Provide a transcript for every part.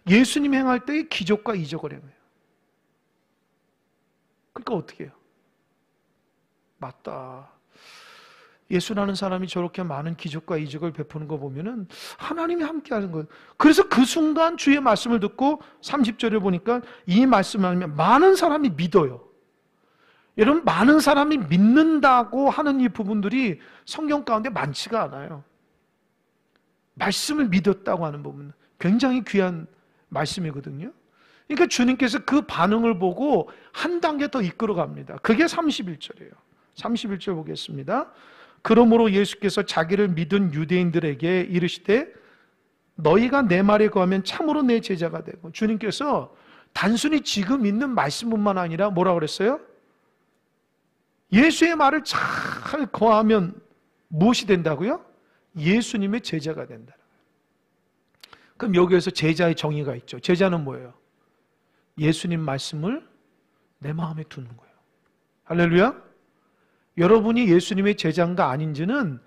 예수님 행할 때의 기적과 이적을 행해요. 그러니까 어떻게 해요? 맞다. 예수라는 사람이 저렇게 많은 기적과 이적을 베푸는 거 보면은 하나님이 함께 하는 거예요. 그래서 그 순간 주의 말씀을 듣고 30절에 보니까 이 말씀을 하면 많은 사람이 믿어요. 여러분, 많은 사람이 믿는다고 하는 이 부분들이 성경 가운데 많지가 않아요. 말씀을 믿었다고 하는 부분은 굉장히 귀한 말씀이거든요. 그러니까 주님께서 그 반응을 보고 한 단계 더 이끌어 갑니다. 그게 31절이에요. 31절 보겠습니다. 그러므로 예수께서 자기를 믿은 유대인들에게 이르시되 너희가 내 말에 거하면 참으로 내 제자가 되고, 주님께서 단순히 지금 있는 말씀뿐만 아니라 뭐라고 그랬어요? 예수의 말을 잘 거하면 무엇이 된다고요? 예수님의 제자가 된다. 그럼 여기에서 제자의 정의가 있죠. 제자는 뭐예요? 예수님 말씀을 내 마음에 두는 거예요. 할렐루야. 여러분이 예수님의 제자인가 아닌지는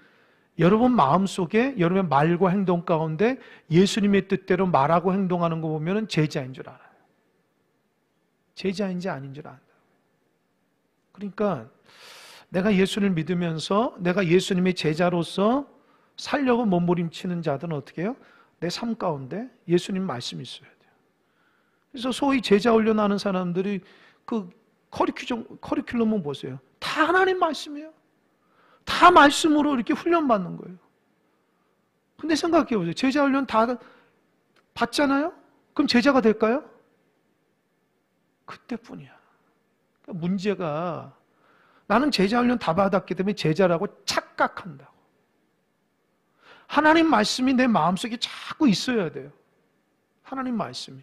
여러분 마음속에 여러분의 말과 행동 가운데 예수님의 뜻대로 말하고 행동하는 거 보면 제자인 줄 알아요. 제자인지 아닌 줄 안다. 그러니까 내가 예수를 믿으면서 내가 예수님의 제자로서 살려고 몸부림치는 자들은 어떻게 해요? 내 삶 가운데 예수님 말씀이 있어야 돼요. 그래서 소위 제자 훈련하는 사람들이 그 커리큘럼은 보세요. 다 하나님 말씀이에요. 다 말씀으로 이렇게 훈련받는 거예요. 근데 생각해 보세요. 제자 훈련 다 받잖아요? 그럼 제자가 될까요? 그때뿐이야. 그러니까 문제가 나는 제자 훈련 다 받았기 때문에 제자라고 착각한다고. 하나님 말씀이 내 마음속에 자꾸 있어야 돼요. 하나님 말씀이.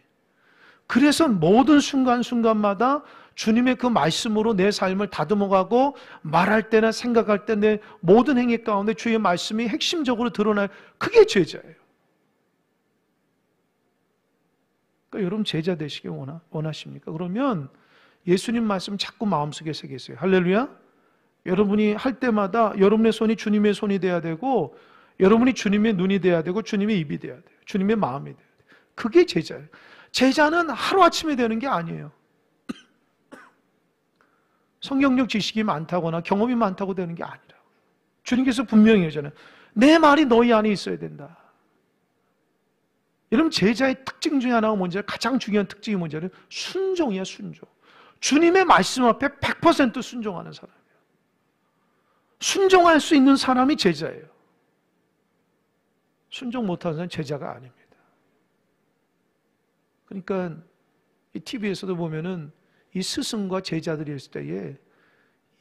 그래서 모든 순간순간마다 주님의 그 말씀으로 내 삶을 다듬어가고 말할 때나 생각할 때 내 모든 행위 가운데 주의 말씀이 핵심적으로 드러날, 그게 제자예요. 그러니까 여러분 제자 되시길 원하십니까? 그러면 예수님 말씀 자꾸 마음속에 새기세요. 할렐루야. 여러분이 할 때마다 여러분의 손이 주님의 손이 돼야 되고, 여러분이 주님의 눈이 돼야 되고, 주님의 입이 돼야 돼요. 주님의 마음이 돼야 돼요. 그게 제자예요. 제자는 하루아침에 되는 게 아니에요. 성경적 지식이 많다거나 경험이 많다고 되는 게 아니라고. 주님께서 분명히 하잖아요. 내 말이 너희 안에 있어야 된다. 여러분, 제자의 특징 중에 하나가 뭔지, 가장 중요한 특징이 뭔지는 순종이야, 순종. 주님의 말씀 앞에 100% 순종하는 사람이에요. 순종할 수 있는 사람이 제자예요. 순종 못하는 사람은 제자가 아닙니다. 그러니까 이 TV에서도 보면은 이 스승과 제자들이 있을 때에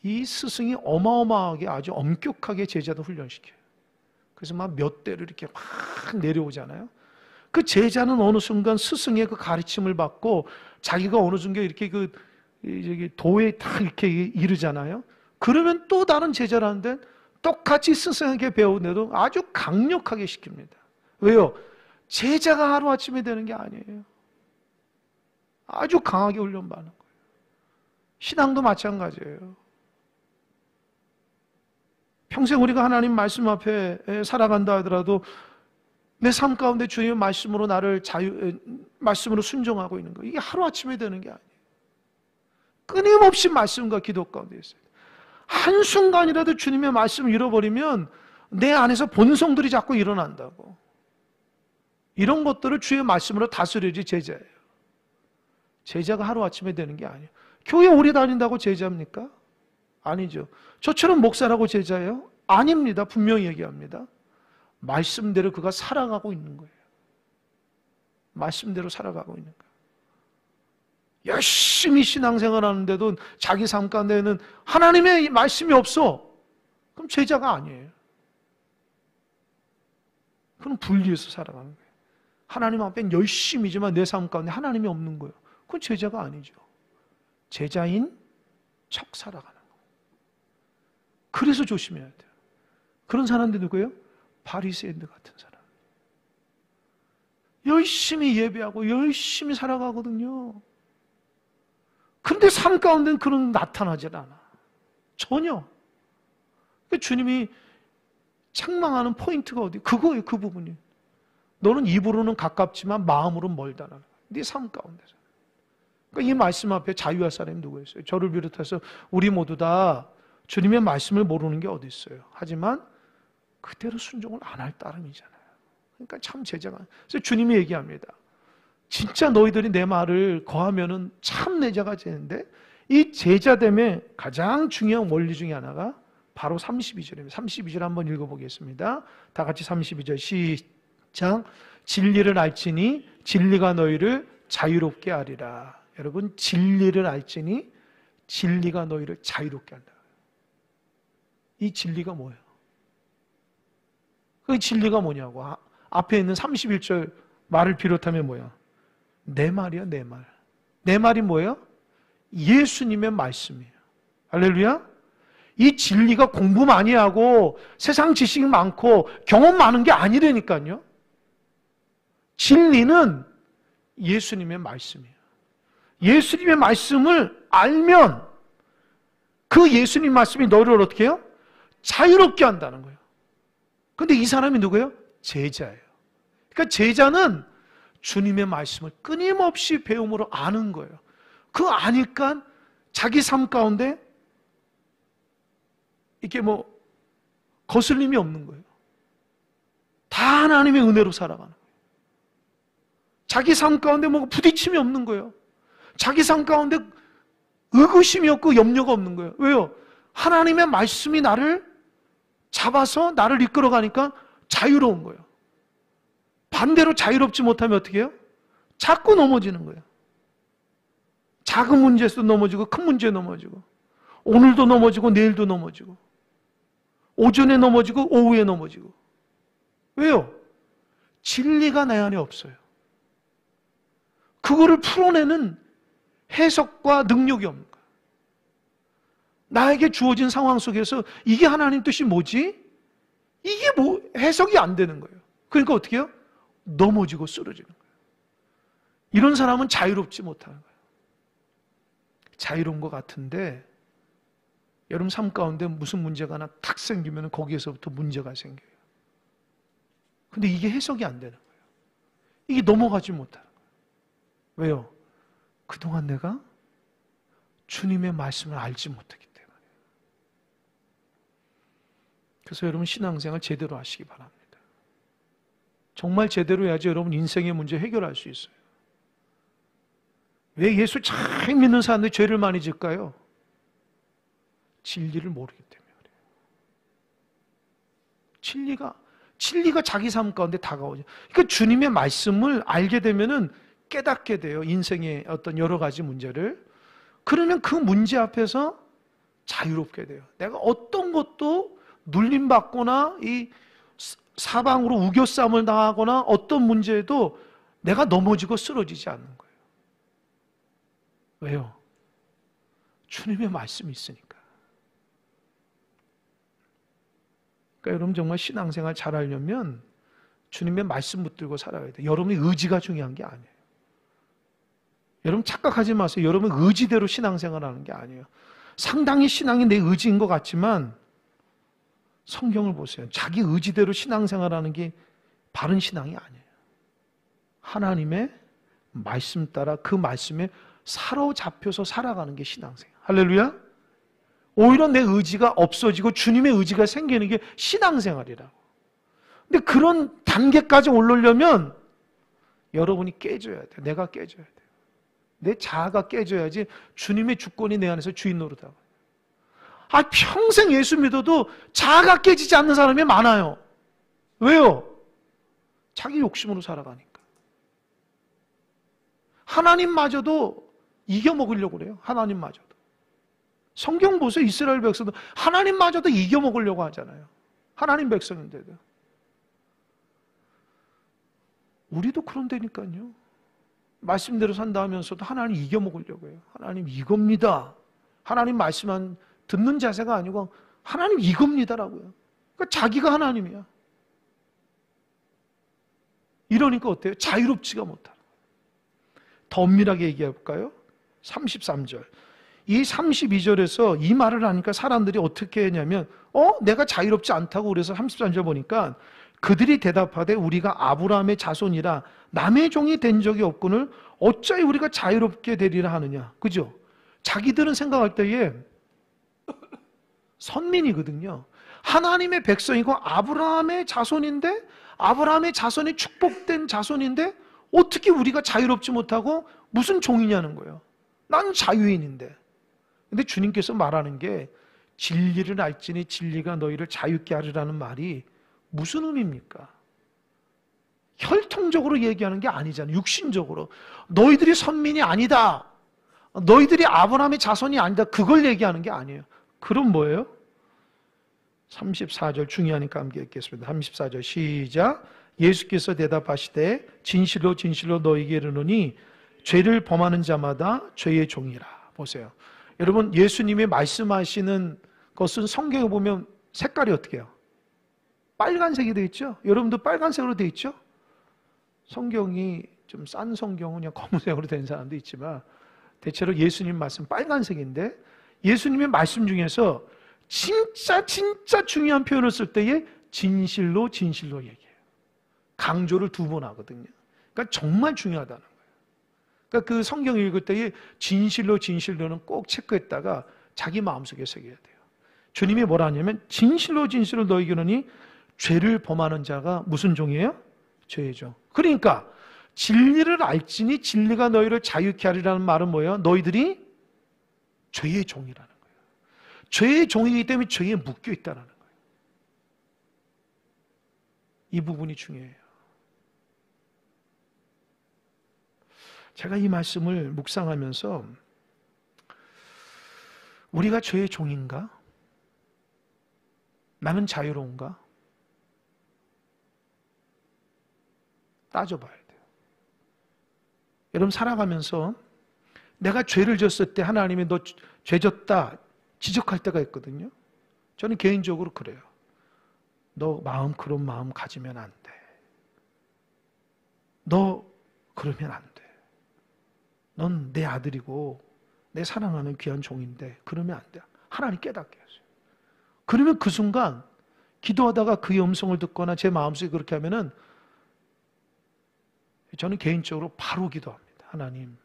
이 스승이 어마어마하게 아주 엄격하게 제자도 훈련시켜요. 그래서 막 몇 대를 이렇게 막 내려오잖아요. 그 제자는 어느 순간 스승의 그 가르침을 받고 자기가 어느 순간 이렇게 그 도에 딱 이렇게 이르잖아요. 그러면 또 다른 제자라는데 똑같이 스승에게 배우는데도 아주 강력하게 시킵니다. 왜요? 제자가 하루아침에 되는 게 아니에요. 아주 강하게 훈련받는 거예요. 신앙도 마찬가지예요. 평생 우리가 하나님 말씀 앞에 살아간다 하더라도 내 삶 가운데 주님의 말씀으로 나를 말씀으로 순종하고 있는 거예요. 이게 하루아침에 되는 게 아니에요. 끊임없이 말씀과 기도 가운데 있어요. 한순간이라도 주님의 말씀을 잃어버리면 내 안에서 본성들이 자꾸 일어난다고. 이런 것들을 주의 말씀으로 다스려야지 제자예요. 제자가 하루아침에 되는 게 아니에요. 교회 오래 다닌다고 제자입니까? 아니죠. 저처럼 목사라고 제자예요? 아닙니다. 분명히 얘기합니다. 말씀대로 그가 살아가고 있는 거예요. 말씀대로 살아가고 있는 거예요. 열심히 신앙생활 하는데도 자기 삶 가운데는 하나님의 말씀이 없어. 그럼 제자가 아니에요. 그럼 분리해서 살아가는 거예요. 하나님 앞엔 열심히지만 내 삶 가운데 하나님이 없는 거예요. 그건 제자가 아니죠. 제자인 척 살아가는 거예요. 그래서 조심해야 돼요. 그런 사람들 누구예요? 바리새인들 같은 사람. 열심히 예배하고 열심히 살아가거든요. 그런데 삶 가운데는 그런 나타나질 않아. 전혀. 주님이 책망하는 포인트가 어디? 그거예요, 그 부분이. 너는 입으로는 가깝지만 마음으로는 멀다라는 거예요. 네 삶 가운데서. 그러니까 이 말씀 앞에 자유할 사람이 누구였어요? 저를 비롯해서 우리 모두 다 주님의 말씀을 모르는 게 어디 있어요? 하지만 그대로 순종을 안 할 따름이잖아요. 그러니까 참 제자가. 그래서 주님이 얘기합니다. 진짜 너희들이 내 말을 거하면은 참 내 제자가 되는데, 이 제자됨의 가장 중요한 원리 중에 하나가 바로 32절입니다. 32절 한번 읽어보겠습니다. 다 같이 32절 시작. 진리를 알지니 진리가 너희를 자유롭게 하리라. 여러분, 진리를 알지니 진리가 너희를 자유롭게 한다. 이 진리가 뭐예요? 그 진리가 뭐냐고. 앞에 있는 31절 말을 비롯하면 뭐야? 내 말이야, 내 말. 내 말이 뭐예요? 예수님의 말씀이에요. 할렐루야. 이 진리가 공부 많이 하고 세상 지식이 많고 경험 많은 게 아니라니까요. 진리는 예수님의 말씀이에요. 예수님의 말씀을 알면 그 예수님 말씀이 너를 어떻게 해요? 자유롭게 한다는 거예요. 근데 이 사람이 누구예요? 제자예요. 그러니까 제자는 주님의 말씀을 끊임없이 배움으로 아는 거예요. 그 아니까 자기 삶 가운데 이렇게 뭐 거슬림이 없는 거예요. 다 하나님의 은혜로 살아가는 거예요. 자기 삶 가운데 뭐 부딪힘이 없는 거예요. 자기 삶 가운데 의구심이 없고 염려가 없는 거예요. 왜요? 하나님의 말씀이 나를 잡아서 나를 이끌어가니까 자유로운 거예요. 반대로 자유롭지 못하면 어떻게 해요? 자꾸 넘어지는 거예요. 작은 문제에서도 넘어지고 큰 문제에 넘어지고, 오늘도 넘어지고 내일도 넘어지고, 오전에 넘어지고 오후에 넘어지고. 왜요? 진리가 내 안에 없어요. 그거를 풀어내는 해석과 능력이 없는 거예요. 나에게 주어진 상황 속에서 이게 하나님 뜻이 뭐지? 이게 뭐 해석이 안 되는 거예요. 그러니까 어떻게 해요? 넘어지고 쓰러지는 거예요. 이런 사람은 자유롭지 못하는 거예요. 자유로운 것 같은데 여러분 삶 가운데 무슨 문제가 하나 탁 생기면 거기에서부터 문제가 생겨요. 근데 이게 해석이 안 되는 거예요. 이게 넘어가지 못하는 거예요. 왜요? 그동안 내가 주님의 말씀을 알지 못했기 때문에. 그래서 여러분 신앙생활 제대로 하시기 바랍니다. 정말 제대로 해야지 여러분 인생의 문제 해결할 수 있어요. 왜 예수 잘 믿는 사람들이 죄를 많이 질까요? 진리를 모르기 때문에 그래요. 진리가 자기 삶 가운데 다가오죠. 그러니까 주님의 말씀을 알게 되면은 깨닫게 돼요. 인생의 어떤 여러 가지 문제를. 그러면 그 문제 앞에서 자유롭게 돼요. 내가 어떤 것도 눌림받거나 이 사방으로 우겨싸움을 당하거나 어떤 문제에도 내가 넘어지고 쓰러지지 않는 거예요. 왜요? 주님의 말씀이 있으니까. 그러니까 여러분 정말 신앙생활 잘하려면 주님의 말씀 붙들고 살아야 돼요. 여러분의 의지가 중요한 게 아니에요. 여러분 착각하지 마세요. 여러분 의지대로 신앙생활하는 게 아니에요. 상당히 신앙이 내 의지인 것 같지만 성경을 보세요. 자기 의지대로 신앙생활하는 게 바른 신앙이 아니에요. 하나님의 말씀 따라 그 말씀에 사로잡혀서 살아가는 게 신앙생활. 할렐루야. 오히려 내 의지가 없어지고 주님의 의지가 생기는 게 신앙생활이라고. 근데 그런 단계까지 올라오려면 여러분이 깨져야 돼요. 내가 깨져야 돼요. 내 자아가 깨져야지 주님의 주권이 내 안에서 주인 노릇하고. 평생 예수 믿어도 자아가 깨지지 않는 사람이 많아요. 왜요? 자기 욕심으로 살아가니까. 하나님마저도 이겨먹으려고 그래요. 하나님마저도. 성경 보세요. 이스라엘 백성도 하나님마저도 이겨먹으려고 하잖아요. 하나님 백성인데도. 우리도 그런다니까요. 말씀대로 산다 하면서도 하나님 이겨먹으려고 해요. 하나님 이겁니다. 하나님 말씀만 듣는 자세가 아니고 하나님 이겁니다라고요. 그러니까 자기가 하나님이야. 이러니까 어때요? 자유롭지가 못하는 거예요. 더 엄밀하게 얘기해 볼까요? 33절. 이 32절에서 이 말을 하니까 사람들이 어떻게 했냐면 내가 자유롭지 않다고 그래서 33절 보니까 그들이 대답하되 우리가 아브라함의 자손이라 남의 종이 된 적이 없거늘 어찌하여 우리가 자유롭게 되리라 하느냐. 그죠? 자기들은 생각할 때에 선민이거든요. 하나님의 백성이고 아브라함의 자손인데, 아브라함의 자손이 축복된 자손인데 어떻게 우리가 자유롭지 못하고 무슨 종이냐는 거예요. 난 자유인인데. 근데 주님께서 말하는 게 진리를 알지니 진리가 너희를 자유케 하리라는 말이 무슨 의미입니까? 혈통적으로 얘기하는 게 아니잖아요. 육신적으로. 너희들이 선민이 아니다. 너희들이 아브라함의 자손이 아니다. 그걸 얘기하는 게 아니에요. 그럼 뭐예요? 34절 중요하니까 함께 읽겠습니다. 34절 시작. 예수께서 대답하시되 진실로 진실로 너희에게 이르노니 죄를 범하는 자마다 죄의 종이라. 보세요. 여러분, 예수님이 말씀하시는 것은 성경에 보면 색깔이 어떻게 해요? 빨간색이 되어 있죠? 여러분도 빨간색으로 되어 있죠? 성경이 좀 싼 성경은 그냥 검은색으로 된 사람도 있지만 대체로 예수님 말씀 빨간색인데, 예수님의 말씀 중에서 진짜 중요한 표현을 쓸 때에 진실로 진실로 얘기해요. 강조를 2번 하거든요. 그러니까 정말 중요하다는 거예요. 그러니까 그 성경 읽을 때에 진실로 진실로는 꼭 체크했다가 자기 마음속에 새겨야 돼요. 주님이 뭐라 하냐면 진실로 진실로 너희에게 이르노니 죄를 범하는 자가 무슨 종이에요? 죄의 종. 그러니까 진리를 알지니 진리가 너희를 자유케 하리라는 말은 뭐예요? 너희들이 죄의 종이라는 거예요. 죄의 종이기 때문에 죄에 묶여 있다는 거예요. 이 부분이 중요해요. 제가 이 말씀을 묵상하면서 우리가 죄의 종인가? 나는 자유로운가? 따져봐야 돼요. 여러분, 살아가면서 내가 죄를 졌을 때 하나님이 너 죄 졌다 지적할 때가 있거든요. 저는 개인적으로 그래요. 너 그런 마음 가지면 안 돼. 너 그러면 안 돼. 넌 내 아들이고 내 사랑하는 귀한 종인데 그러면 안 돼. 하나님 깨닫게 하세요. 그러면 그 순간 기도하다가 그의 음성을 듣거나 제 마음속에 그렇게 하면은 저는 개인적으로 바로 기도합니다. 하나님,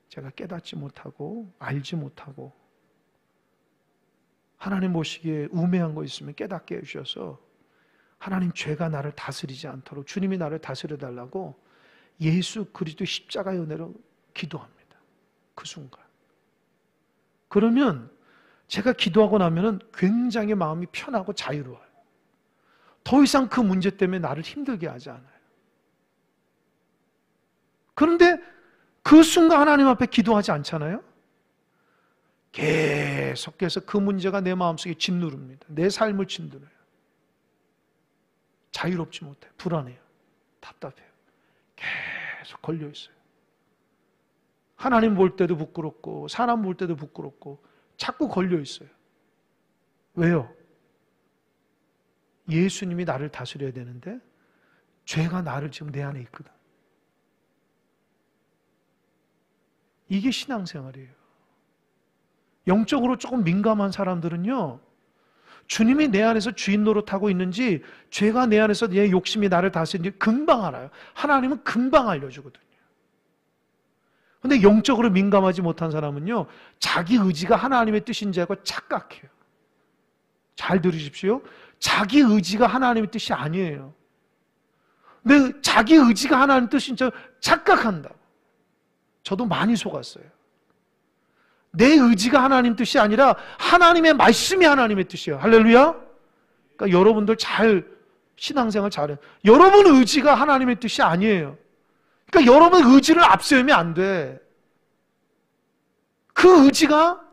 제가 깨닫지 못하고 알지 못하고 하나님 보시기에 우매한 거 있으면 깨닫게 해주셔서 하나님, 죄가 나를 다스리지 않도록 주님이 나를 다스려달라고 예수 그리스도 십자가의 은혜로 기도합니다. 그 순간. 그러면 제가 기도하고 나면은 굉장히 마음이 편하고 자유로워요. 더 이상 그 문제 때문에 나를 힘들게 하지 않아요. 그런데 그 순간 하나님 앞에 기도하지 않잖아요? 계속해서 그 문제가 내 마음속에 짓누릅니다. 내 삶을 짓누려요. 자유롭지 못해요. 불안해요. 답답해요. 계속 걸려있어요. 하나님 볼 때도 부끄럽고 사람 볼 때도 부끄럽고 자꾸 걸려있어요. 왜요? 예수님이 나를 다스려야 되는데 죄가 나를 지금 내 안에 있거든. 이게 신앙생활이에요. 영적으로 조금 민감한 사람들은요, 주님이 내 안에서 주인 노릇하고 있는지 죄가 내 안에서 내 욕심이 나를 다스리는지 금방 알아요. 하나님은 금방 알려주거든요. 그런데 영적으로 민감하지 못한 사람은요, 자기 의지가 하나님의 뜻인지 알고 착각해요. 잘 들으십시오. 자기 의지가 하나님의 뜻이 아니에요. 근데 자기 의지가 하나님의 뜻인 줄 착각한다고. 저도 많이 속았어요. 내 의지가 하나님 뜻이 아니라 하나님의 말씀이 하나님의 뜻이에요. 할렐루야. 그러니까 여러분들 잘 신앙생활 잘해요. 여러분 의지가 하나님의 뜻이 아니에요. 그러니까 여러분 의지를 앞세우면 안 돼. 그 의지가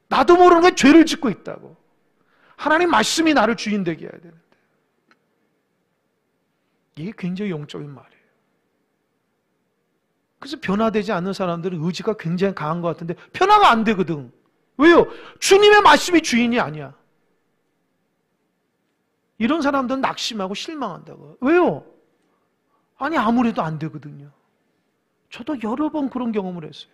나도 모르는 게 죄를 짓고 있다고. 하나님 말씀이 나를 주인 되게 해야 되는데. 이게 굉장히 영적인 말이에요. 그래서 변화되지 않는 사람들은 의지가 굉장히 강한 것 같은데 변화가 안 되거든. 왜요? 주님의 말씀이 주인이 아니야. 이런 사람들은 낙심하고 실망한다고. 왜요? 아니, 아무래도 안 되거든요. 저도 여러 번 그런 경험을 했어요.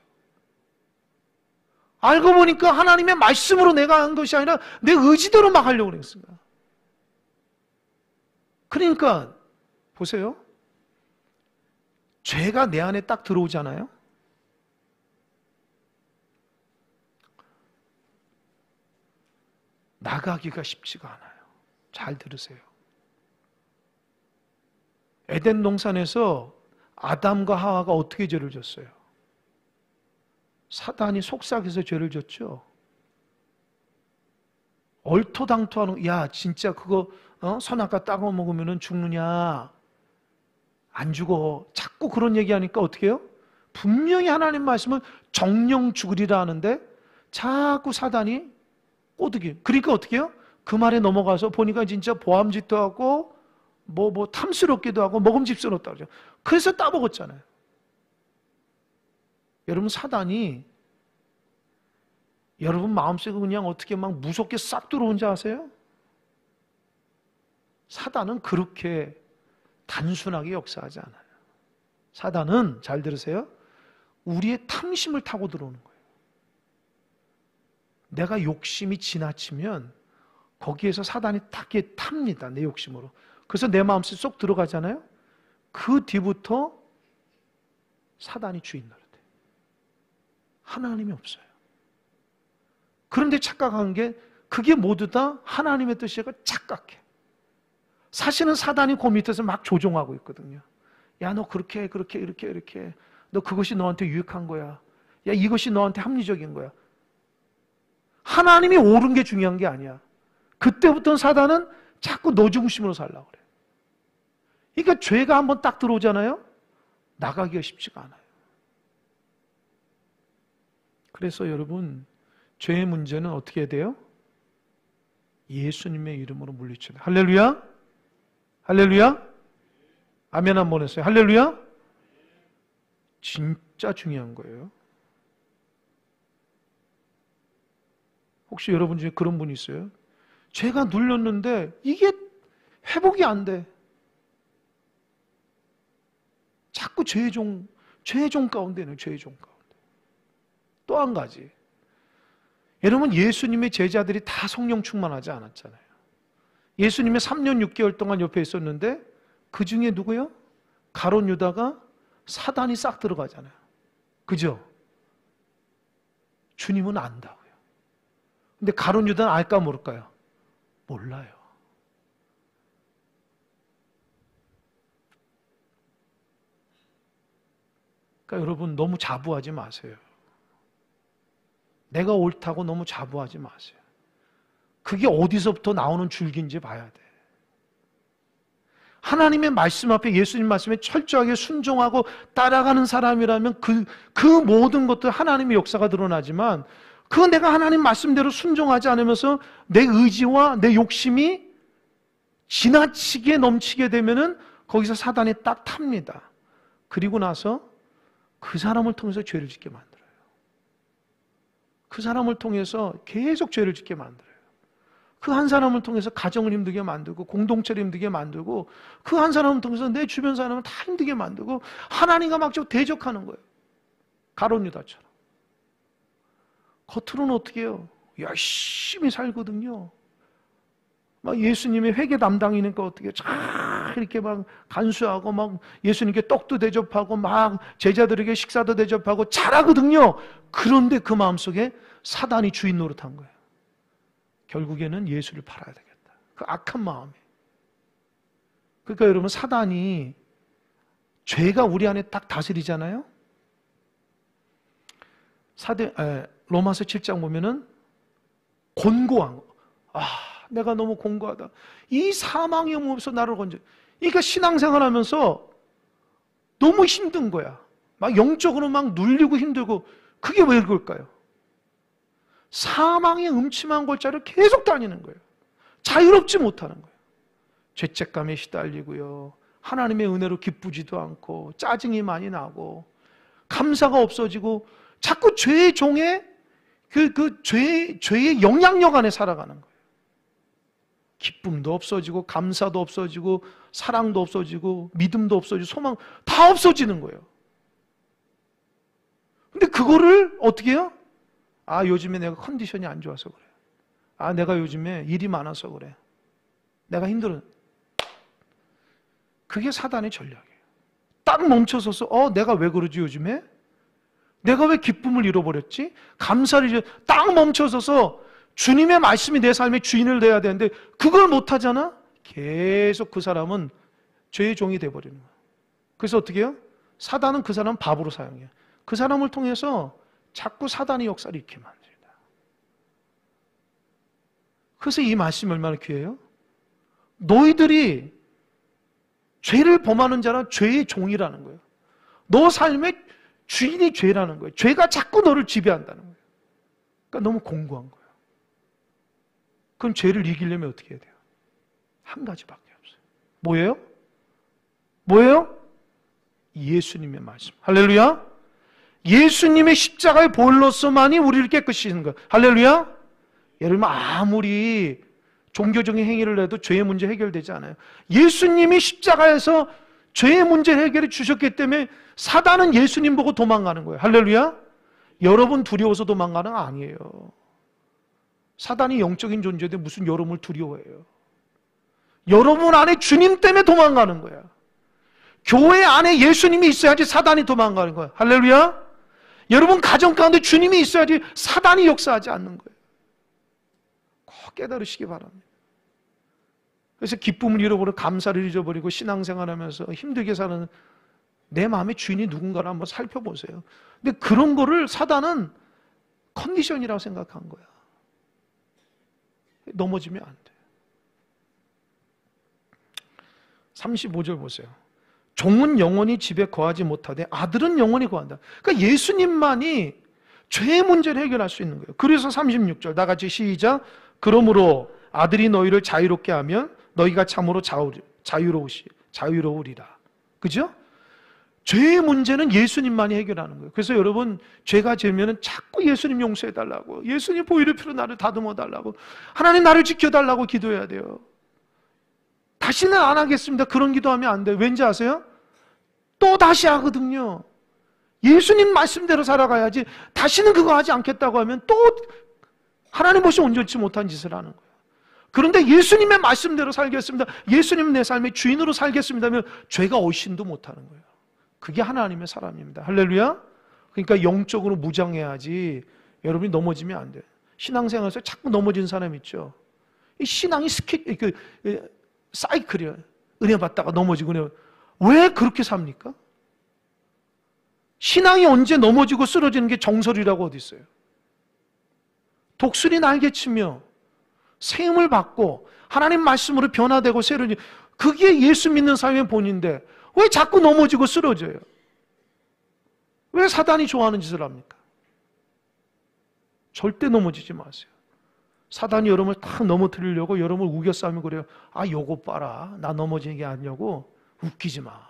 알고 보니까 하나님의 말씀으로 내가 한 것이 아니라 내 의지대로 막 하려고 그랬어요. 그러니까 보세요. 죄가 내 안에 딱 들어오잖아요. 나가기가 쉽지가 않아요. 잘 들으세요. 에덴 동산에서 아담과 하와가 어떻게 죄를 졌어요? 사단이 속삭여서 죄를 졌죠. 얼토당토하는, 야 진짜 그거 선악과 따고 먹으면 죽느냐? 안 죽어. 자꾸 그런 얘기하니까 어떻게 해요? 분명히 하나님 말씀은 정령 죽으리라 하는데 자꾸 사단이 꼬드기. 그러니까 어떻게 해요? 그 말에 넘어가서 보니까 진짜 보암짓도 하고 뭐 탐스럽기도 하고 먹음직스럽다고 그러죠. 그래서 따먹었잖아요. 여러분 사단이 여러분 마음속에 그냥 어떻게 막 무섭게 싹 들어온지 아세요? 사단은 그렇게 단순하게 역사하지 않아요. 사단은 잘 들으세요. 우리의 탐심을 타고 들어오는 거예요. 내가 욕심이 지나치면 거기에서 사단이 딱 탑니다. 내 욕심으로. 그래서 내 마음속에 쏙 들어가잖아요. 그 뒤부터 사단이 주인 노릇해. 하나님이 없어요. 그런데 착각한 게 그게 모두 다 하나님의 뜻이고 착각해. 사실은 사단이 그 밑에서 막 조종하고 있거든요. 야, 너 그렇게 이렇게 너 그것이 너한테 유익한 거야. 야, 이것이 너한테 합리적인 거야. 하나님이 옳은 게 중요한 게 아니야. 그때부터는 사단은 자꾸 너 중심으로 살려고 그래. 그러니까 죄가 한번 딱 들어오잖아요. 나가기가 쉽지가 않아요. 그래서 여러분 죄의 문제는 어떻게 해야 돼요? 예수님의 이름으로 물리쳐야 돼요. 할렐루야? 할렐루야? 아멘 한번 했어요. 할렐루야? 진짜 중요한 거예요. 혹시 여러분 중에 그런 분이 있어요? 죄가 눌렸는데 이게 회복이 안 돼. 자꾸 죄의 종 가운데는 죄의 종 가운데. 또 한 가지. 여러분 예수님의 제자들이 다 성령 충만하지 않았잖아요. 예수님의 3년 6개월 동안 옆에 있었는데 그 중에 누구요? 가룟 유다가 사단이 싹 들어가잖아요. 그죠? 주님은 안다고요. 근데 가룟 유다는 알까 모를까요? 몰라요. 그러니까 여러분 너무 자부하지 마세요. 내가 옳다고 너무 자부하지 마세요. 그게 어디서부터 나오는 줄기인지 봐야 돼. 하나님의 말씀 앞에 예수님 말씀에 철저하게 순종하고 따라가는 사람이라면 그 모든 것들 하나님의 역사가 드러나지만 그건 내가 하나님 말씀대로 순종하지 않으면서 내 의지와 내 욕심이 지나치게 넘치게 되면은 거기서 사단이 딱 탑니다. 그리고 나서 그 사람을 통해서 죄를 짓게 만들어요. 그 사람을 통해서 계속 죄를 짓게 만들어요. 그 한 사람을 통해서 가정을 힘들게 만들고 공동체를 힘들게 만들고 그 한 사람을 통해서 내 주변 사람을 다 힘들게 만들고 하나님과 막 대적하는 거예요. 가룟 유다처럼. 겉으로는 어떻게 해요? 열심히 살거든요. 막 예수님의 회개 담당이니까 어떻게 잘 이렇게 막 간수하고 막 예수님께 떡도 대접하고 막 제자들에게 식사도 대접하고 잘하거든요. 그런데 그 마음속에 사단이 주인 노릇한 거예요. 결국에는 예수를 팔아야 되겠다. 그 악한 마음에. 그러니까 여러분 사단이 죄가 우리 안에 딱 다스리잖아요. 로마서 7장 보면은 곤고한 거. 내가 너무 곤고하다. 이 사망의 몸에서 나를 건져. 그러니까 신앙생활 하면서 너무 힘든 거야. 막 영적으로 막 눌리고 힘들고 그게 왜 그럴까요? 사망의 음침한 골짜를 계속 다니는 거예요. 자유롭지 못하는 거예요. 죄책감에 시달리고요. 하나님의 은혜로 기쁘지도 않고 짜증이 많이 나고 감사가 없어지고 자꾸 죄의 종에 죄의 영향력 안에 살아가는 거예요. 기쁨도 없어지고 감사도 없어지고 사랑도 없어지고 믿음도 없어지고 소망 다 없어지는 거예요. 근데 그거를 어떻게 해요? 요즘에 내가 컨디션이 안 좋아서 그래. 내가 요즘에 일이 많아서 그래. 내가 힘들어. 그게 사단의 전략이에요. 딱 멈춰서서 내가 왜 그러지 요즘에? 내가 왜 기쁨을 잃어버렸지? 감사를 딱 멈춰서서 주님의 말씀이 내 삶의 주인을 돼야 되는데 그걸 못하잖아? 계속 그 사람은 죄의 종이 돼버리는 거야. 그래서 어떻게 해요? 사단은 그 사람 바보로 사용해요. 그 사람을 통해서 자꾸 사단의 역사를 잃게 만듭니다. 그래서 이 말씀이 얼마나 귀해요? 너희들이 죄를 범하는 자는 죄의 종이라는 거예요. 너 삶의 주인이 죄라는 거예요. 죄가 자꾸 너를 지배한다는 거예요. 그러니까 너무 공고한 거예요. 그럼 죄를 이기려면 어떻게 해야 돼요? 한 가지밖에 없어요. 뭐예요? 뭐예요? 예수님의 말씀. 할렐루야. 예수님의 십자가의 보혈로서만이 우리를 깨끗이 하는 거예요. 할렐루야. 여러분 아무리 종교적인 행위를 해도 죄의 문제 해결되지 않아요. 예수님이 십자가에서 죄의 문제를 해결해 주셨기 때문에 사단은 예수님 보고 도망가는 거예요. 할렐루야. 여러분 두려워서 도망가는 거 아니에요. 사단이 영적인 존재인데 무슨 여러분을 두려워해요. 여러분 안에 주님 때문에 도망가는 거야. 교회 안에 예수님이 있어야지 사단이 도망가는 거야. 할렐루야. 여러분 가정 가운데 주님이 있어야지 사단이 역사하지 않는 거예요. 꼭 깨달으시기 바랍니다. 그래서 기쁨을 잃어버리고 감사를 잊어버리고 신앙생활하면서 힘들게 사는 내 마음의 주인이 누군가를 한번 살펴보세요. 근데 그런 거를 사단은 컨디션이라고 생각한 거야. 넘어지면 안 돼. 35절 보세요. 종은 영원히 집에 거하지 못하되 아들은 영원히 거한다. 그러니까 예수님만이 죄의 문제를 해결할 수 있는 거예요. 그래서 36절 나같이 시작. 그러므로 아들이 너희를 자유롭게 하면 너희가 참으로 자유로우리라. 그죠? 죄의 문제는 예수님만이 해결하는 거예요. 그래서 여러분 죄가 지으면 자꾸 예수님 용서해달라고, 예수님 보혈의 피로 나를 다듬어달라고, 하나님 나를 지켜달라고 기도해야 돼요. 다시는 안 하겠습니다. 그런 기도하면 안 돼요. 왠지 아세요? 또 다시 하거든요. 예수님 말씀대로 살아가야지 다시는 그거 하지 않겠다고 하면 또 하나님 보시 온전치 못한 짓을 하는 거예요. 그런데 예수님의 말씀대로 살겠습니다. 예수님 내 삶의 주인으로 살겠습니다 하면 죄가 얼씬도 못하는 거예요. 그게 하나님의 사람입니다. 할렐루야. 그러니까 영적으로 무장해야지 여러분이 넘어지면 안 돼요. 신앙생활에서 자꾸 넘어진 사람 있죠. 이 신앙이 사이클이에요. 은혜 받다가 넘어지고 왜 그렇게 삽니까? 신앙이 언제 넘어지고 쓰러지는 게 정설이라고 어디 있어요? 독수리 날개치며 세움을 받고 하나님 말씀으로 변화되고 새로운, 그게 예수 믿는 삶의 본인데 왜 자꾸 넘어지고 쓰러져요? 왜 사단이 좋아하는 짓을 합니까? 절대 넘어지지 마세요. 사단이 여러분을 탁 넘어뜨리려고 여러분을 우겨싸면 그래요. 요거 봐라. 나 넘어지는 게 아니냐고. 웃기지 마.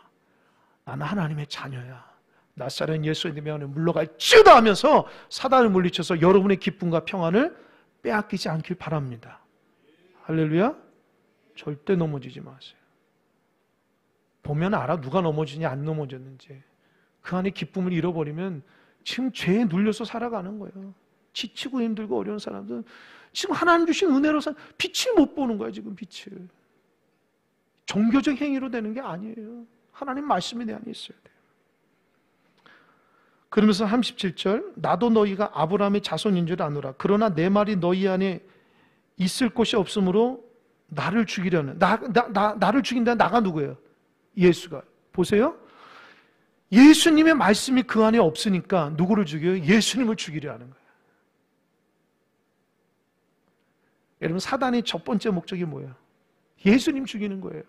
나는 하나님의 자녀야. 낯설은 예수님의 안에 물러갈지어다 하면서 사단을 물리쳐서 여러분의 기쁨과 평안을 빼앗기지 않길 바랍니다. 할렐루야. 절대 넘어지지 마세요. 보면 알아. 누가 넘어지냐 안 넘어졌는지. 그 안에 기쁨을 잃어버리면 지금 죄에 눌려서 살아가는 거예요. 지치고 힘들고 어려운 사람들은 지금 하나님 주신 은혜로 빛을 못 보는 거야. 지금 빛을. 종교적 행위로 되는 게 아니에요. 하나님 말씀이 내 안에 있어야 돼요. 그러면서 37절 나도 너희가 아브라함의 자손인 줄 아노라. 그러나 내 말이 너희 안에 있을 곳이 없으므로 나를 죽이려는 나를 죽인다. 나가 누구예요? 예수가. 보세요. 예수님의 말씀이 그 안에 없으니까 누구를 죽여요? 예수님을 죽이려 하는 거예요. 여러분 사단의 첫 번째 목적이 뭐예요? 예수님 죽이는 거예요.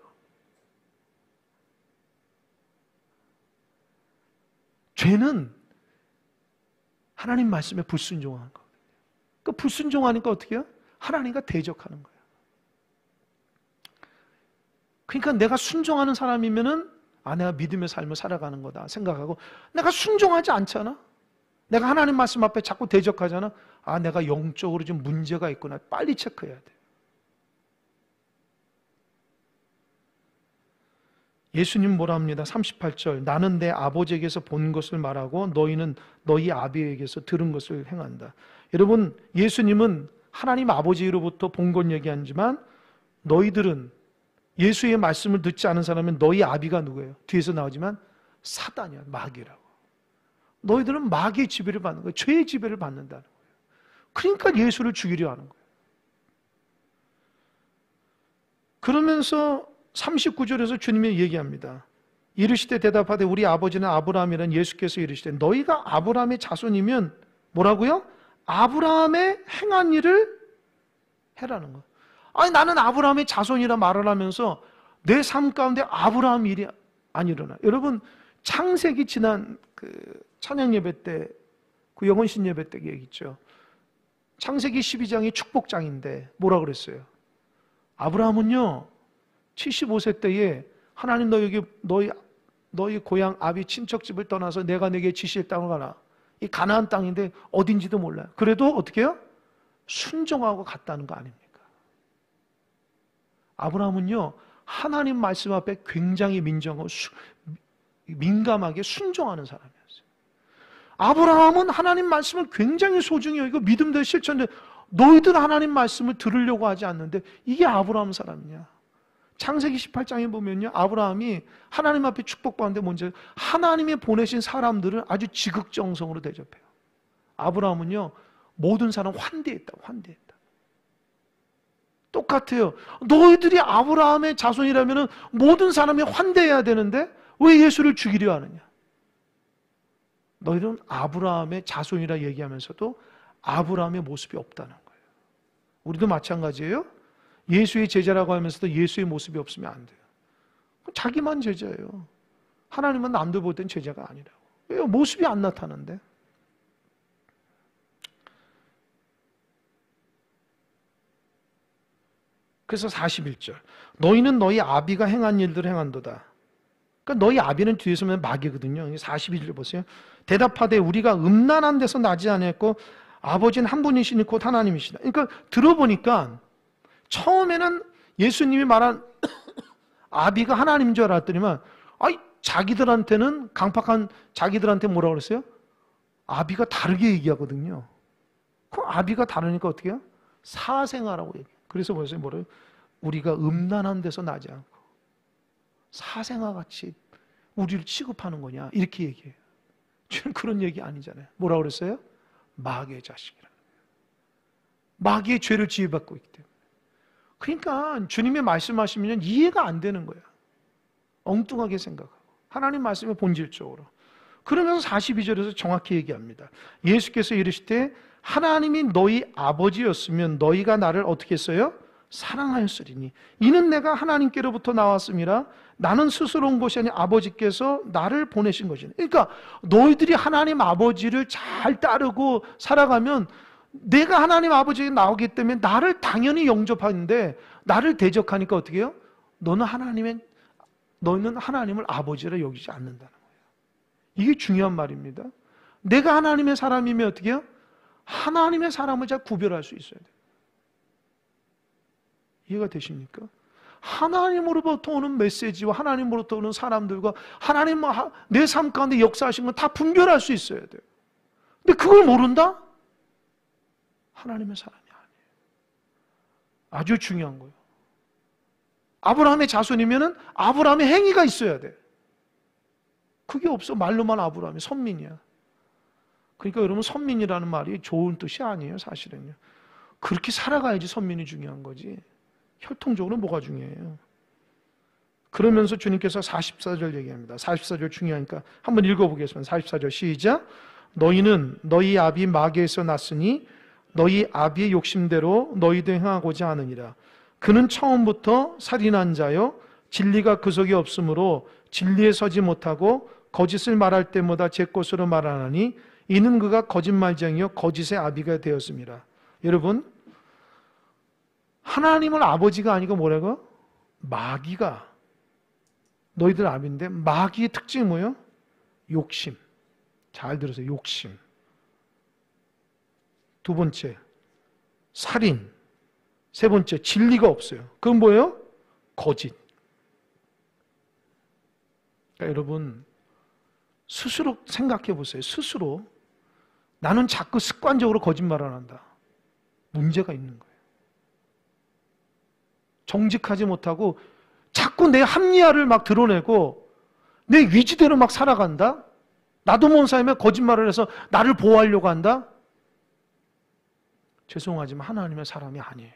죄는 하나님 말씀에 불순종하는 거예요. 그 불순종하니까 어떻게 해요? 하나님과 대적하는 거예요. 그러니까 내가 순종하는 사람이면은 내가 믿음의 삶을 살아가는 거다 생각하고, 내가 순종하지 않잖아. 내가 하나님 말씀 앞에 자꾸 대적하잖아. 내가 영적으로 좀 문제가 있구나. 빨리 체크해야 돼. 예수님 뭐라 합니다. 38절 나는 내 아버지에게서 본 것을 말하고 너희는 너희 아비에게서 들은 것을 행한다. 여러분 예수님은 하나님 아버지로부터 본 것 얘기하지만 너희들은 예수의 말씀을 듣지 않은 사람은 너희 아비가 누구예요? 뒤에서 나오지만 사단이야, 마귀라고. 너희들은 마귀의 지배를 받는 거예요. 죄의 지배를 받는다는 거예요. 그러니까 예수를 죽이려 하는 거예요. 그러면서 39절에서 주님이 얘기합니다. 이르시되 대답하되 우리 아버지는 아브라함이란 예수께서 이르시되 너희가 아브라함의 자손이면 뭐라고요? 아브라함의 행한 일을 해라는 거예요. 아니 나는 아브라함의 자손이라 말을 하면서 내 삶 가운데 아브라함 일이 안 일어나. 여러분 창세기 지난 그 찬양 예배 때 그 영원신 예배 때 얘기했죠. 창세기 12장이 축복장인데 뭐라 그랬어요? 아브라함은요 75세 때에 하나님 너희 고향 아비 친척집을 떠나서 내가 내게 지시할 땅을 가라. 이 가나안 땅인데 어딘지도 몰라요. 그래도 어떻게 해요? 순종하고 갔다는 거 아닙니까? 아브라함은요 하나님 말씀 앞에 굉장히 민감하게 순종하는 사람이었어요. 아브라함은 하나님 말씀을 굉장히 소중히 여기고 믿음대로 실천해. 너희들 하나님 말씀을 들으려고 하지 않는데 이게 아브라함 사람이냐? 창세기 18장에 보면요 아브라함이 하나님 앞에 축복받는데 먼저 하나님이 보내신 사람들을 아주 지극정성으로 대접해요. 아브라함은요 모든 사람 환대했다. 똑같아요. 너희들이 아브라함의 자손이라면 모든 사람이 환대해야 되는데 왜 예수를 죽이려 하느냐? 너희들은 아브라함의 자손이라 얘기하면서도 아브라함의 모습이 없다는 거예요. 우리도 마찬가지예요. 예수의 제자라고 하면서도 예수의 모습이 없으면 안 돼요. 자기만 제자예요. 하나님은 남들 볼 땐 제자가 아니라고. 왜 모습이 안 나타나는데? 그래서 41절 너희는 너희 아비가 행한 일들을 행한도다. 그러니까 너희 아비는 뒤에서 보면 마귀거든요. 41절 보세요. 대답하되 우리가 음란한 데서 나지 아니했고 아버지는 한 분이시니 곧 하나님이시다. 그러니까 들어보니까 처음에는 예수님이 말한 아비가 하나님인 줄 알았더니만 자기들한테는 강팍한 자기들한테 뭐라고 그랬어요? 아비가 다르게 얘기하거든요. 그럼 아비가 다르니까 어떻게 해요? 사생아라고 얘기해요. 그래서 뭐래요? 우리가 음란한 데서 나지 않고 사생아 같이 우리를 취급하는 거냐 이렇게 얘기해요. 주는 그런 얘기 아니잖아요. 뭐라고 그랬어요? 마귀의 자식이라는 거예요. 마귀의 죄를 지배받고 있기 때문에. 그러니까 주님의 말씀하시면 이해가 안 되는 거야. 엉뚱하게 생각하고 하나님 말씀의 본질적으로. 그러면서 42절에서 정확히 얘기합니다. 예수께서 이르시되 하나님이 너희 아버지였으면 너희가 나를 어떻게 했어요? 사랑하였으리니 이는 내가 하나님께로부터 나왔음이라 나는 스스로 온 것이 아니 아버지께서 나를 보내신 것이니. 그러니까 너희들이 하나님 아버지를 잘 따르고 살아가면 내가 하나님 아버지에게 나오기 때문에 나를 당연히 영접하는데 나를 대적하니까 어떻게 해요? 너는 하나님을 아버지라 여기지 않는다는 거예요. 이게 중요한 말입니다. 내가 하나님의 사람이면 어떻게 해요? 하나님의 사람을 잘 구별할 수 있어야 돼요. 이해가 되십니까? 하나님으로부터 오는 메시지와 하나님으로부터 오는 사람들과 하나님 내 삶 가운데 역사하신 건 다 분별할 수 있어야 돼요. 근데 그걸 모른다? 하나님의 사람이 아니에요. 아주 중요한 거예요. 아브라함의 자손이면은 아브라함의 행위가 있어야 돼. 그게 없어. 말로만 아브라함이 선민이야. 그러니까 여러분 선민이라는 말이 좋은 뜻이 아니에요. 사실은요. 그렇게 살아가야지 선민이 중요한 거지. 혈통적으로 뭐가 중요해요. 그러면서 주님께서 44절 얘기합니다. 44절 중요하니까 한번 읽어보겠습니다. 44절 시작. 너희는 너희 아비 마귀에서 났으니 너희 아비의 욕심대로 너희도 행하고자 하느니라. 그는 처음부터 살인한 자요 진리가 그 속에 없으므로 진리에 서지 못하고 거짓을 말할 때마다 제 것으로 말하나니 이는 그가 거짓말쟁이요 거짓의 아비가 되었습니다. 여러분 하나님은 아버지가 아니고 뭐라고? 마귀가 너희들 아비인데 마귀의 특징이 뭐예요? 욕심. 잘 들으세요. 욕심. 두 번째 살인. 세 번째 진리가 없어요. 그건 뭐예요? 거짓. 그러니까 여러분 스스로 생각해 보세요. 스스로 나는 자꾸 습관적으로 거짓말을 한다. 문제가 있는 거예요. 정직하지 못하고 자꾸 내 합리화를 막 드러내고 내 위지대로 막 살아간다? 나도 모르는 사람이 거짓말을 해서 나를 보호하려고 한다? 죄송하지만 하나님의 사람이 아니에요.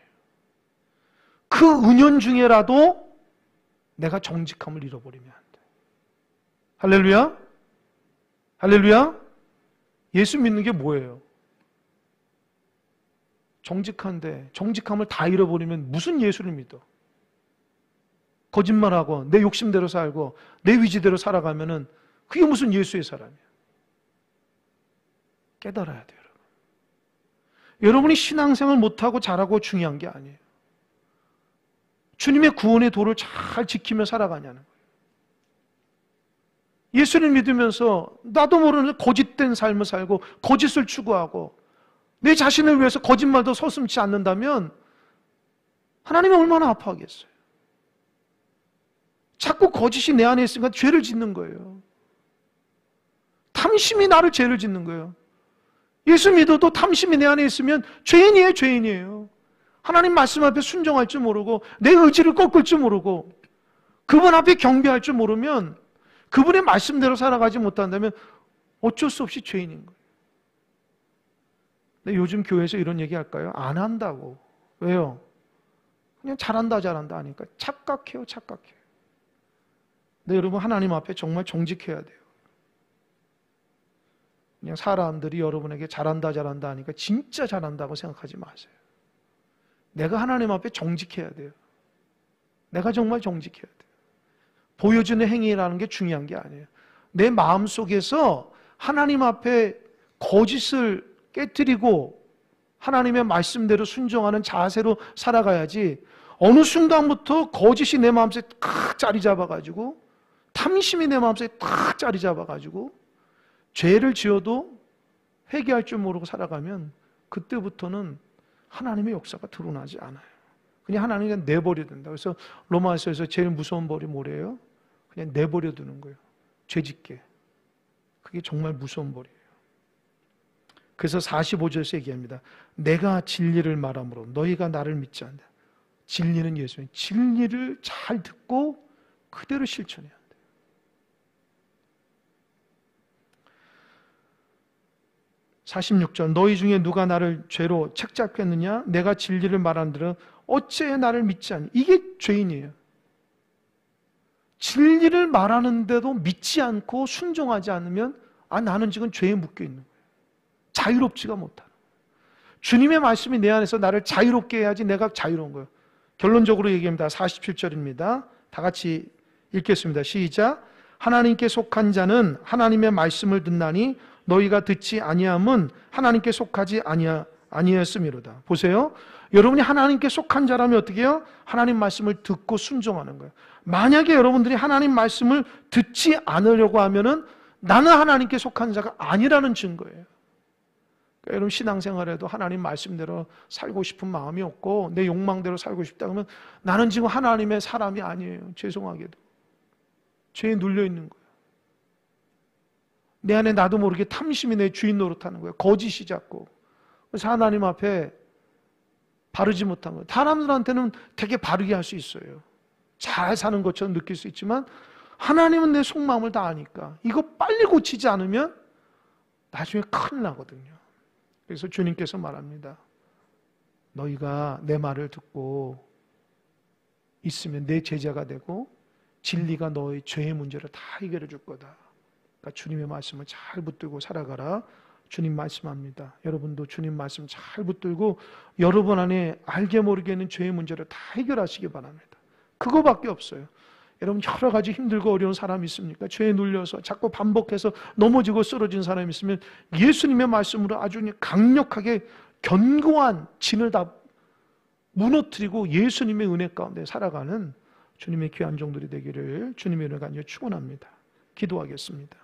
그 은연중에라도 내가 정직함을 잃어버리면 안 돼. 할렐루야? 할렐루야? 예수 믿는 게 뭐예요? 정직한데 정직함을 다 잃어버리면 무슨 예수를 믿어? 거짓말하고 내 욕심대로 살고 내 위지대로 살아가면은 그게 무슨 예수의 사람이야? 깨달아야 돼요, 여러분. 여러분이 신앙생활 못하고 잘하고 중요한 게 아니에요. 주님의 구원의 도를 잘 지키며 살아가냐는 거예요. 예수를 믿으면서 나도 모르는 거짓된 삶을 살고 거짓을 추구하고 내 자신을 위해서 거짓말도 서슴지 않는다면 하나님이 얼마나 아파하겠어요. 자꾸 거짓이 내 안에 있으니까 죄를 짓는 거예요. 탐심이 나를 죄를 짓는 거예요. 예수 믿어도 탐심이 내 안에 있으면 죄인이에요, 죄인이에요. 하나님 말씀 앞에 순종할 줄 모르고 내 의지를 꺾을 줄 모르고 그분 앞에 경배할 줄 모르면 그분의 말씀대로 살아가지 못한다면 어쩔 수 없이 죄인인 거예요. 근데 요즘 교회에서 이런 얘기 할까요? 안 한다고. 왜요? 그냥 잘한다 잘한다 하니까 착각해요, 착각해요. 근데 여러분 하나님 앞에 정말 정직해야 돼요. 그냥 사람들이 여러분에게 잘한다 잘한다 하니까 진짜 잘한다고 생각하지 마세요. 내가 하나님 앞에 정직해야 돼요. 내가 정말 정직해야 돼요. 보여주는 행위라는 게 중요한 게 아니에요. 내 마음속에서 하나님 앞에 거짓을 깨뜨리고 하나님의 말씀대로 순종하는 자세로 살아가야지 어느 순간부터 거짓이 내 마음속에 탁 자리 잡아가지고 탐심이 내 마음속에 탁 자리 잡아가지고 죄를 지어도 회개할 줄 모르고 살아가면 그때부터는 하나님의 역사가 드러나지 않아요. 그냥 하나님이 그냥 내버려 둔다. 그래서 로마서에서 제일 무서운 벌이 뭐래요? 그냥 내버려 두는 거예요. 죄짓게. 그게 정말 무서운 벌이에요. 그래서 45절에서 얘기합니다. 내가 진리를 말함으로 너희가 나를 믿지 않는다. 진리는 예수님. 진리를 잘 듣고 그대로 실천해야 돼요. (46절) 너희 중에 누가 나를 죄로 책잡겠느냐? 내가 진리를 말한들은 어째 나를 믿지 않니? 이게 죄인이에요. 진리를 말하는데도 믿지 않고 순종하지 않으면 나는 지금 죄에 묶여 있는 거예요. 자유롭지가 못하는 거예요. 주님의 말씀이 내 안에서 나를 자유롭게 해야지 내가 자유로운 거예요. 결론적으로 얘기합니다. 47절입니다. 다 같이 읽겠습니다. 시작. 하나님께 속한 자는 하나님의 말씀을 듣나니 너희가 듣지 아니함은 하나님께 속하지 아니하였음이로다. 보세요. 여러분이 하나님께 속한 자라면 어떻게 해요? 하나님 말씀을 듣고 순종하는 거예요. 만약에 여러분들이 하나님 말씀을 듣지 않으려고 하면은 나는 하나님께 속한 자가 아니라는 증거예요. 그러니까 여러분 신앙생활에도 하나님 말씀대로 살고 싶은 마음이 없고 내 욕망대로 살고 싶다 그러면 나는 지금 하나님의 사람이 아니에요. 죄송하게도. 죄에 눌려 있는 거예요. 내 안에 나도 모르게 탐심이 내 주인 노릇하는 거예요. 거짓이 자꾸. 그래서 하나님 앞에 바르지 못한 거예요. 사람들한테는 되게 바르게 할 수 있어요. 잘 사는 것처럼 느낄 수 있지만 하나님은 내 속마음을 다 아니까 이거 빨리 고치지 않으면 나중에 큰일 나거든요. 그래서 주님께서 말합니다. 너희가 내 말을 듣고 있으면 내 제자가 되고 진리가 너의 죄의 문제를 다 해결해 줄 거다. 그러니까 주님의 말씀을 잘 붙들고 살아가라. 주님 말씀합니다. 여러분도 주님 말씀 잘 붙들고 여러분 안에 알게 모르게는 죄의 문제를 다 해결하시기 바랍니다. 그거밖에 없어요. 여러분 여러 가지 힘들고 어려운 사람이 있습니까? 죄에 눌려서 자꾸 반복해서 넘어지고 쓰러진 사람이 있으면 예수님의 말씀으로 아주 강력하게 견고한 진을 다 무너뜨리고 예수님의 은혜 가운데 살아가는 주님의 귀한 종들이 되기를 주님의 은혜 간절히 축원합니다. 기도하겠습니다.